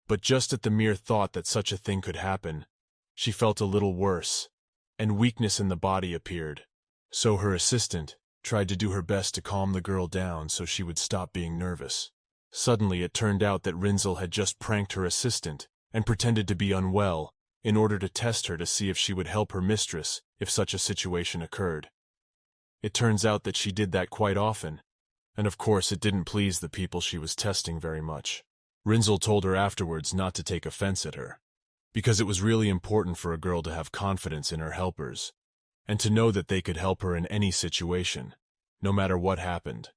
But just at the mere thought that such a thing could happen, she felt a little worse, and weakness in the body appeared. So her assistant tried to do her best to calm the girl down so she would stop being nervous. Suddenly it turned out that Rinzel had just pranked her assistant and pretended to be unwell in order to test her to see if she would help her mistress if such a situation occurred. It turns out that she did that quite often, and of course it didn't please the people she was testing very much. Rinzel told her afterwards not to take offense at her, because it was really important for a girl to have confidence in her helpers, and to know that they could help her in any situation, no matter what happened.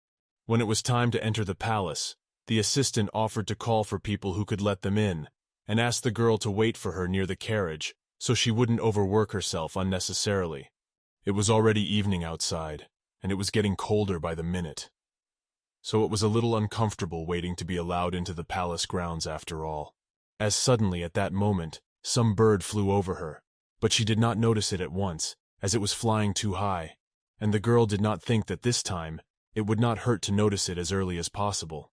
When it was time to enter the palace, the assistant offered to call for people who could let them in, and asked the girl to wait for her near the carriage so she wouldn't overwork herself unnecessarily. It was already evening outside, and it was getting colder by the minute. So it was a little uncomfortable waiting to be allowed into the palace grounds after all. As suddenly at that moment, some bird flew over her, but she did not notice it at once, as it was flying too high, and the girl did not think that this time it would not hurt to notice it as early as possible.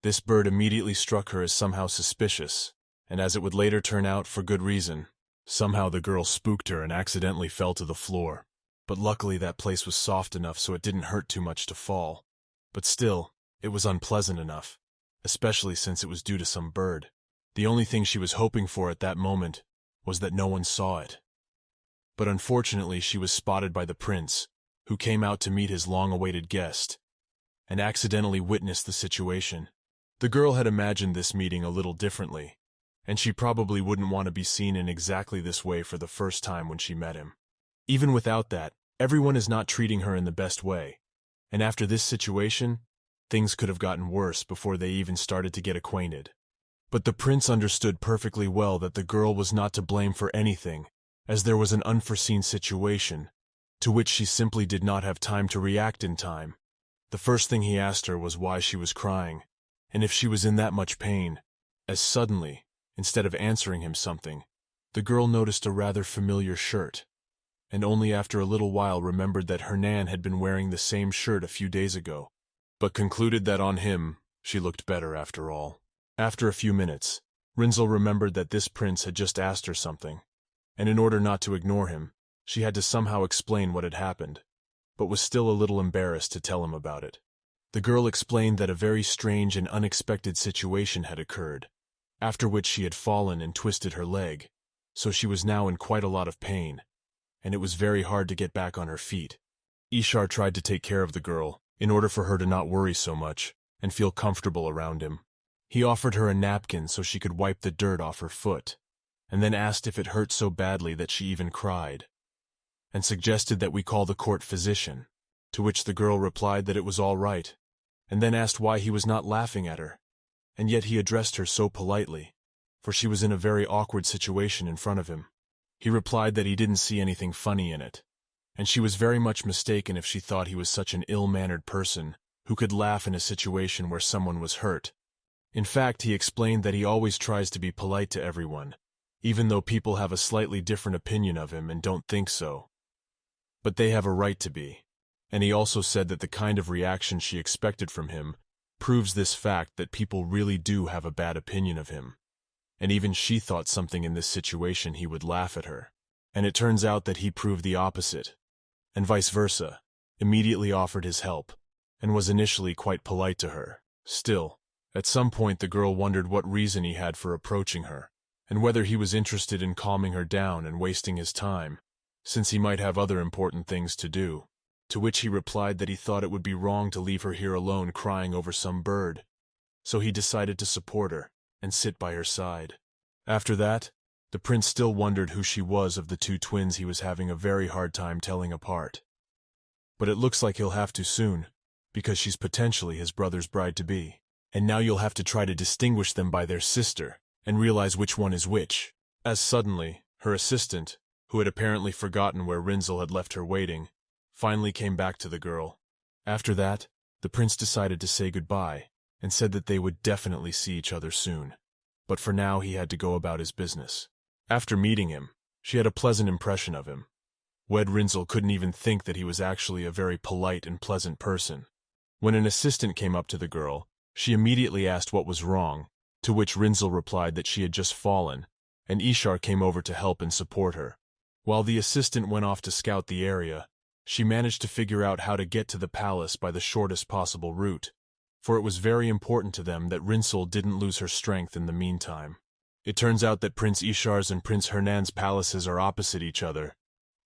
This bird immediately struck her as somehow suspicious, and as it would later turn out, for good reason. Somehow the girl spooked her and accidentally fell to the floor, but luckily that place was soft enough so it didn't hurt too much to fall. But still, it was unpleasant enough, especially since it was due to some bird. The only thing she was hoping for at that moment was that no one saw it. But unfortunately she was spotted by the prince, who came out to meet his long-awaited guest, and accidentally witnessed the situation. The girl had imagined this meeting a little differently, and she probably wouldn't want to be seen in exactly this way for the first time when she met him. Even without that, everyone is not treating her in the best way, and after this situation, things could have gotten worse before they even started to get acquainted. But the prince understood perfectly well that the girl was not to blame for anything, as there was an unforeseen situation, to which she simply did not have time to react in time. The first thing he asked her was why she was crying, and if she was in that much pain, as suddenly, instead of answering him something, the girl noticed a rather familiar shirt, and only after a little while remembered that Hernan had been wearing the same shirt a few days ago, but concluded that on him she looked better after all. After a few minutes, Rinzel remembered that this prince had just asked her something, and in order not to ignore him, she had to somehow explain what had happened, but was still a little embarrassed to tell him about it. The girl explained that a very strange and unexpected situation had occurred, after which she had fallen and twisted her leg, so she was now in quite a lot of pain, and it was very hard to get back on her feet. Ishar tried to take care of the girl, in order for her to not worry so much, and feel comfortable around him. He offered her a napkin so she could wipe the dirt off her foot, and then asked if it hurt so badly that she even cried, and suggested that we call the court physician, to which the girl replied that it was all right, and then asked why he was not laughing at her, and yet he addressed her so politely, for she was in a very awkward situation in front of him. He replied that he didn't see anything funny in it, and she was very much mistaken if she thought he was such an ill-mannered person who could laugh in a situation where someone was hurt. In fact, he explained that he always tries to be polite to everyone, even though people have a slightly different opinion of him and don't think so. But they have a right to be. And he also said that the kind of reaction she expected from him proves this fact that people really do have a bad opinion of him. And even she thought something in this situation he would laugh at her. And it turns out that he proved the opposite, and vice versa, immediately offered his help, and was initially quite polite to her. Still, at some point the girl wondered what reason he had for approaching her, and whether he was interested in calming her down and wasting his time, since he might have other important things to do. To which he replied that he thought it would be wrong to leave her here alone crying over some bird, so he decided to support her and sit by her side. After that, the prince still wondered who she was of the two twins he was having a very hard time telling apart. But it looks like he'll have to soon, because she's potentially his brother's bride-to-be, and now you'll have to try to distinguish them by their sister and realize which one is which. As suddenly, her assistant, who had apparently forgotten where Rinzel had left her waiting, finally came back to the girl. After that, the prince decided to say goodbye and said that they would definitely see each other soon. But for now he had to go about his business. After meeting him, she had a pleasant impression of him. Wed Rinzel couldn't even think that he was actually a very polite and pleasant person. When an assistant came up to the girl, she immediately asked what was wrong, to which Rinzel replied that she had just fallen, and Ishar came over to help and support her. While the assistant went off to scout the area, she managed to figure out how to get to the palace by the shortest possible route, for it was very important to them that Rinzel didn't lose her strength in the meantime. It turns out that Prince Ishar's and Prince Hernan's palaces are opposite each other,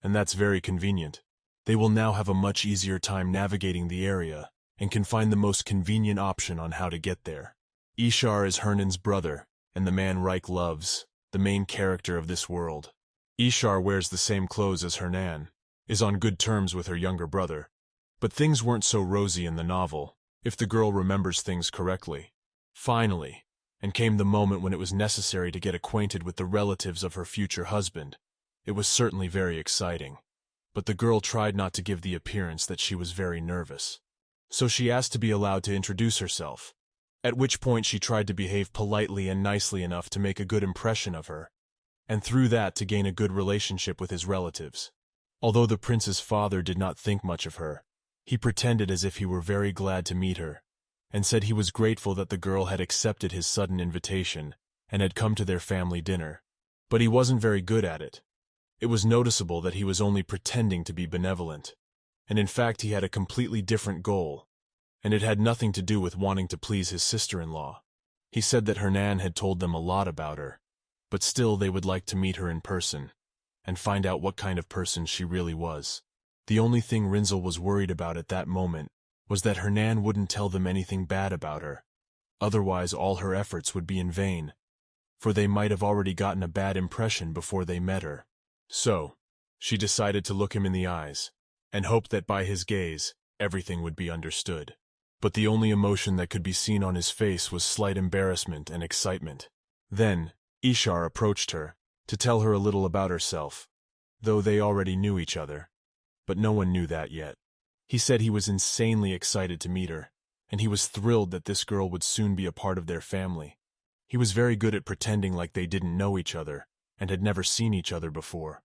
and that's very convenient. They will now have a much easier time navigating the area, and can find the most convenient option on how to get there. Ishar is Hernan's brother, and the man Reich loves, the main character of this world. Ishar wears the same clothes as Hernan, is on good terms with her younger brother, but things weren't so rosy in the novel, if the girl remembers things correctly. Finally, and came the moment when it was necessary to get acquainted with the relatives of her future husband. It was certainly very exciting, but the girl tried not to give the appearance that she was very nervous. So she asked to be allowed to introduce herself, at which point she tried to behave politely and nicely enough to make a good impression of her, and through that to gain a good relationship with his relatives. Although the prince's father did not think much of her, he pretended as if he were very glad to meet her, and said he was grateful that the girl had accepted his sudden invitation and had come to their family dinner. But he wasn't very good at it. It was noticeable that he was only pretending to be benevolent, and in fact he had a completely different goal, and it had nothing to do with wanting to please his sister-in-law. He said that Hernan had told them a lot about her, but still they would like to meet her in person, and find out what kind of person she really was. The only thing Rinzel was worried about at that moment was that Hernan wouldn't tell them anything bad about her. Otherwise all her efforts would be in vain, for they might have already gotten a bad impression before they met her. So, she decided to look him in the eyes, and hoped that by his gaze, everything would be understood. But the only emotion that could be seen on his face was slight embarrassment and excitement. Then, Ishar approached her, to tell her a little about herself, though they already knew each other. But no one knew that yet. He said he was insanely excited to meet her, and he was thrilled that this girl would soon be a part of their family. He was very good at pretending like they didn't know each other, and had never seen each other before.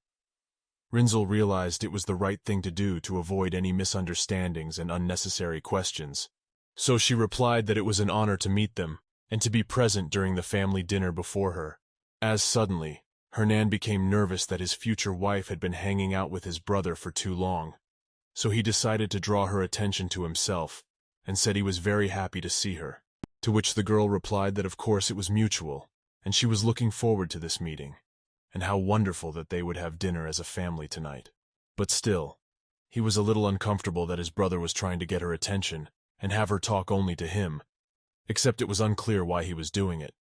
Rinzel realized it was the right thing to do to avoid any misunderstandings and unnecessary questions, so she replied that it was an honor to meet them, and to be present during the family dinner before her. As suddenly, Hernan became nervous that his future wife had been hanging out with his brother for too long, so he decided to draw her attention to himself and said he was very happy to see her. To which the girl replied that of course it was mutual, and she was looking forward to this meeting, and how wonderful that they would have dinner as a family tonight. But still, he was a little uncomfortable that his brother was trying to get her attention and have her talk only to him, except it was unclear why he was doing it.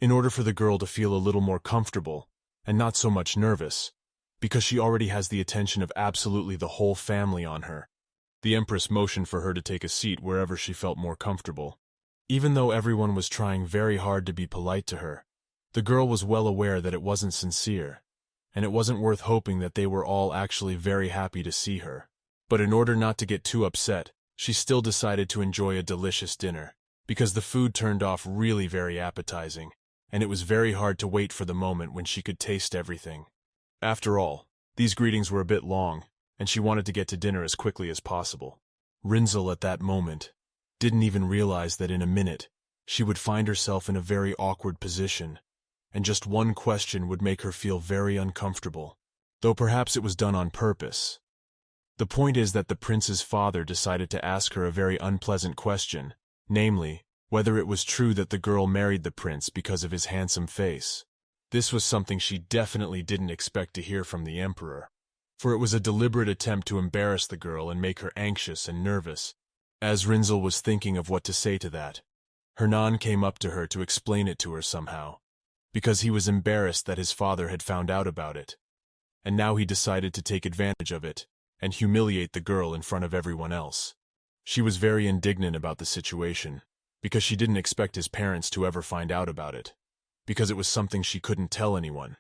In order for the girl to feel a little more comfortable and not so much nervous, because she already has the attention of absolutely the whole family on her, the Empress motioned for her to take a seat wherever she felt more comfortable. Even though everyone was trying very hard to be polite to her, the girl was well aware that it wasn't sincere, and it wasn't worth hoping that they were all actually very happy to see her. But in order not to get too upset, she still decided to enjoy a delicious dinner, because the food turned off really very appetizing, and it was very hard to wait for the moment when she could taste everything. After all, these greetings were a bit long, and she wanted to get to dinner as quickly as possible. Rinzel at that moment didn't even realize that in a minute she would find herself in a very awkward position, and just one question would make her feel very uncomfortable, though perhaps it was done on purpose. The point is that the prince's father decided to ask her a very unpleasant question, namely, whether it was true that the girl married the prince because of his handsome face. This was something she definitely didn't expect to hear from the emperor, for it was a deliberate attempt to embarrass the girl and make her anxious and nervous. As Rinzel was thinking of what to say to that, Hernan came up to her to explain it to her somehow, because he was embarrassed that his father had found out about it, and now he decided to take advantage of it and humiliate the girl in front of everyone else. She was very indignant about the situation, because she didn't expect his parents to ever find out about it, because it was something she couldn't tell anyone.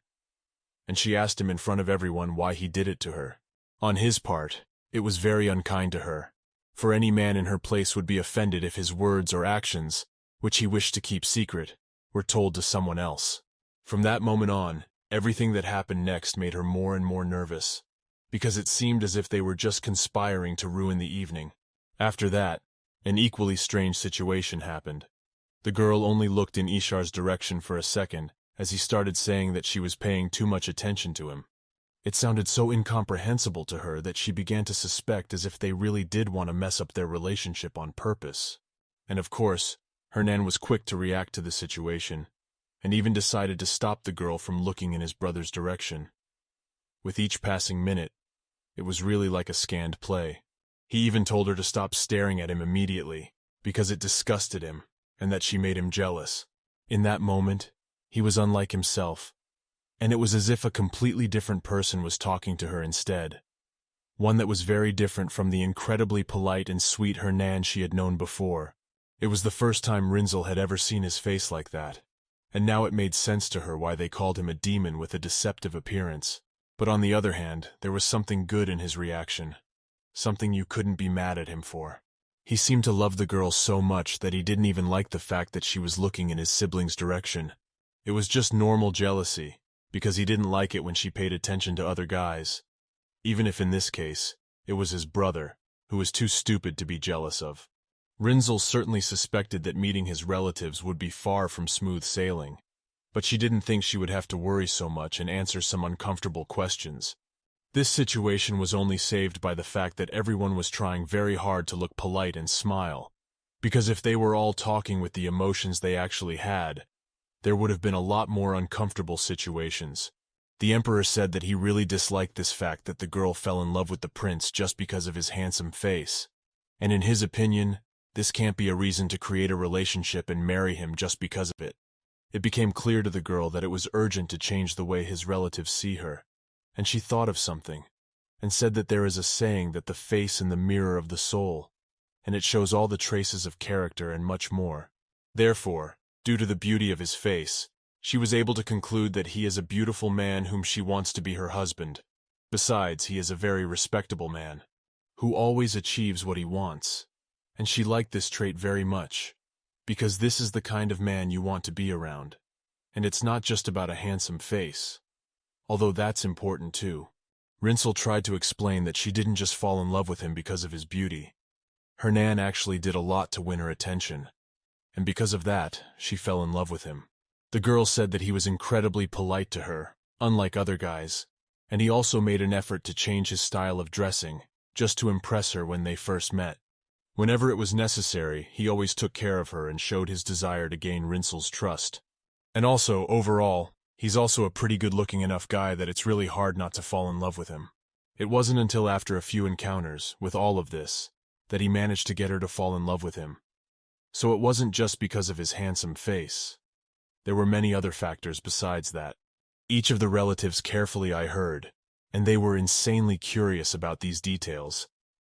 And she asked him in front of everyone why he did it to her. On his part, it was very unkind to her, for any man in her place would be offended if his words or actions, which he wished to keep secret, were told to someone else. From that moment on, everything that happened next made her more and more nervous, because it seemed as if they were just conspiring to ruin the evening. After that, an equally strange situation happened. The girl only looked in Ishar's direction for a second as he started saying that she was paying too much attention to him. It sounded so incomprehensible to her that she began to suspect as if they really did want to mess up their relationship on purpose. And of course, Hernan was quick to react to the situation, and even decided to stop the girl from looking in his brother's direction. With each passing minute, it was really like a scanned play. He even told her to stop staring at him immediately, because it disgusted him, and that she made him jealous. In that moment, he was unlike himself, and it was as if a completely different person was talking to her instead. One that was very different from the incredibly polite and sweet Hernan she had known before. It was the first time Rinzel had ever seen his face like that, and now it made sense to her why they called him a demon with a deceptive appearance. But on the other hand, there was something good in his reaction, something you couldn't be mad at him for. He seemed to love the girl so much that he didn't even like the fact that she was looking in his sibling's direction. It was just normal jealousy, because he didn't like it when she paid attention to other guys, even if in this case, it was his brother, who was too stupid to be jealous of. Rinzel certainly suspected that meeting his relatives would be far from smooth sailing, but she didn't think she would have to worry so much and answer some uncomfortable questions. This situation was only saved by the fact that everyone was trying very hard to look polite and smile, because if they were all talking with the emotions they actually had, there would have been a lot more uncomfortable situations. The emperor said that he really disliked this fact that the girl fell in love with the prince just because of his handsome face, and in his opinion, this can't be a reason to create a relationship and marry him just because of it. It became clear to the girl that it was urgent to change the way his relatives see her, and she thought of something, and said that there is a saying that the face is the mirror of the soul, and it shows all the traces of character and much more. Therefore, due to the beauty of his face, she was able to conclude that he is a beautiful man whom she wants to be her husband. Besides, he is a very respectable man, who always achieves what he wants, and she liked this trait very much, because this is the kind of man you want to be around. And it's not just about a handsome face, although that's important too. Rinzel tried to explain that she didn't just fall in love with him because of his beauty. Hernan actually did a lot to win her attention, and because of that, she fell in love with him. The girl said that he was incredibly polite to her, unlike other guys, and he also made an effort to change his style of dressing, just to impress her when they first met. Whenever it was necessary, he always took care of her and showed his desire to gain Rinsel's trust. And also, overall, he's also a pretty good-looking enough guy that it's really hard not to fall in love with him. It wasn't until after a few encounters, with all of this, that he managed to get her to fall in love with him. So it wasn't just because of his handsome face. There were many other factors besides that. Each of the relatives carefully I heard, and they were insanely curious about these details.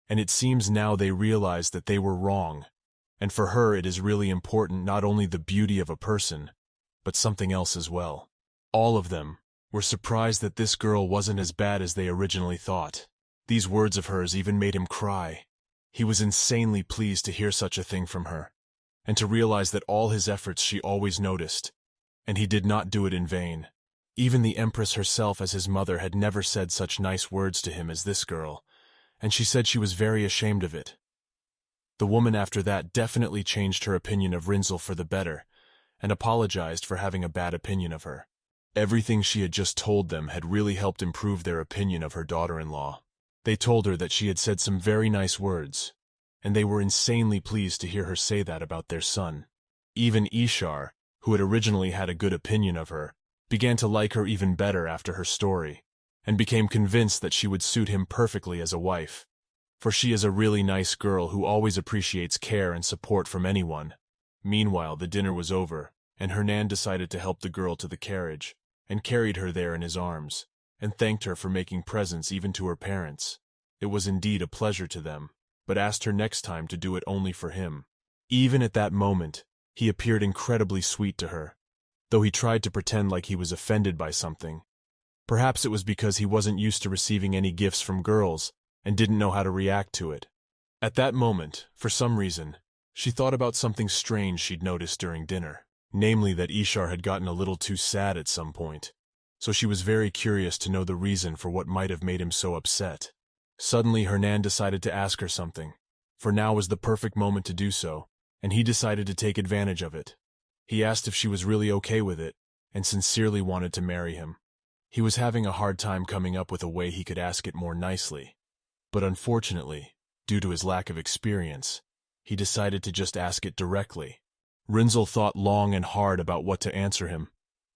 And it seems now they realize that they were wrong, and for her it is really important not only the beauty of a person, but something else as well. All of them were surprised that this girl wasn't as bad as they originally thought. These words of hers even made him cry. He was insanely pleased to hear such a thing from her, and to realize that all his efforts she always noticed, and he did not do it in vain. Even the Empress herself as his mother had never said such nice words to him as this girl, and she said she was very ashamed of it. The woman after that definitely changed her opinion of Rinzel for the better, and apologized for having a bad opinion of her. Everything she had just told them had really helped improve their opinion of her daughter-in-law. They told her that she had said some very nice words, and they were insanely pleased to hear her say that about their son. Even Ishar, who had originally had a good opinion of her, began to like her even better after her story, and became convinced that she would suit him perfectly as a wife, for she is a really nice girl who always appreciates care and support from anyone. Meanwhile, the dinner was over, and Hernan decided to help the girl to the carriage, and carried her there in his arms, and thanked her for making presents even to her parents. It was indeed a pleasure to them, but asked her next time to do it only for him. Even at that moment, he appeared incredibly sweet to her, though he tried to pretend like he was offended by something. Perhaps it was because he wasn't used to receiving any gifts from girls and didn't know how to react to it. At that moment, for some reason, she thought about something strange she'd noticed during dinner, namely that Ishar had gotten a little too sad at some point, so she was very curious to know the reason for what might have made him so upset. Suddenly Hernan decided to ask her something, for now was the perfect moment to do so, and he decided to take advantage of it. He asked if she was really okay with it, and sincerely wanted to marry him. He was having a hard time coming up with a way he could ask it more nicely, but unfortunately, due to his lack of experience, he decided to just ask it directly. Rinzel thought long and hard about what to answer him,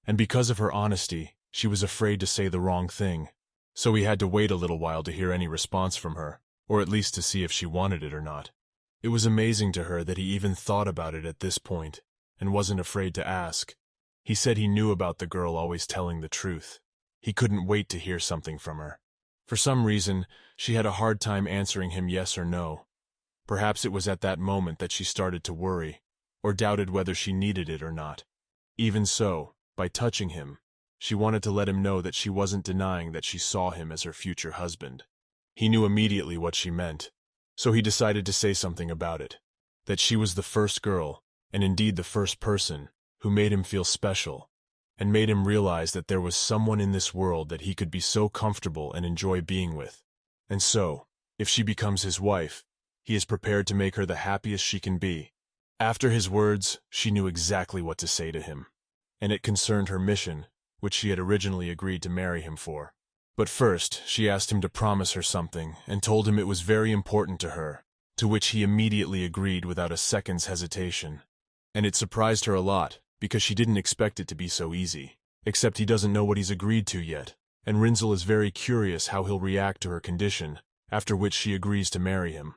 and because of her honesty, she was afraid to say the wrong thing, so he had to wait a little while to hear any response from her, or at least to see if she wanted it or not. It was amazing to her that he even thought about it at this point, and wasn't afraid to ask. He said he knew about the girl always telling the truth. He couldn't wait to hear something from her. For some reason, she had a hard time answering him yes or no. Perhaps it was at that moment that she started to worry, or doubted whether she needed it or not. Even so, by touching him, she wanted to let him know that she wasn't denying that she saw him as her future husband. He knew immediately what she meant, so he decided to say something about it. That she was the first girl, and indeed the first person, who made him feel special, and made him realize that there was someone in this world that he could be so comfortable and enjoy being with. And so, if she becomes his wife, he is prepared to make her the happiest she can be. After his words, she knew exactly what to say to him, and it concerned her mission, which she had originally agreed to marry him for. But first, she asked him to promise her something, and told him it was very important to her, to which he immediately agreed without a second's hesitation. And it surprised her a lot, because she didn't expect it to be so easy. Except he doesn't know what he's agreed to yet, and Rinzel is very curious how he'll react to her condition, after which she agrees to marry him.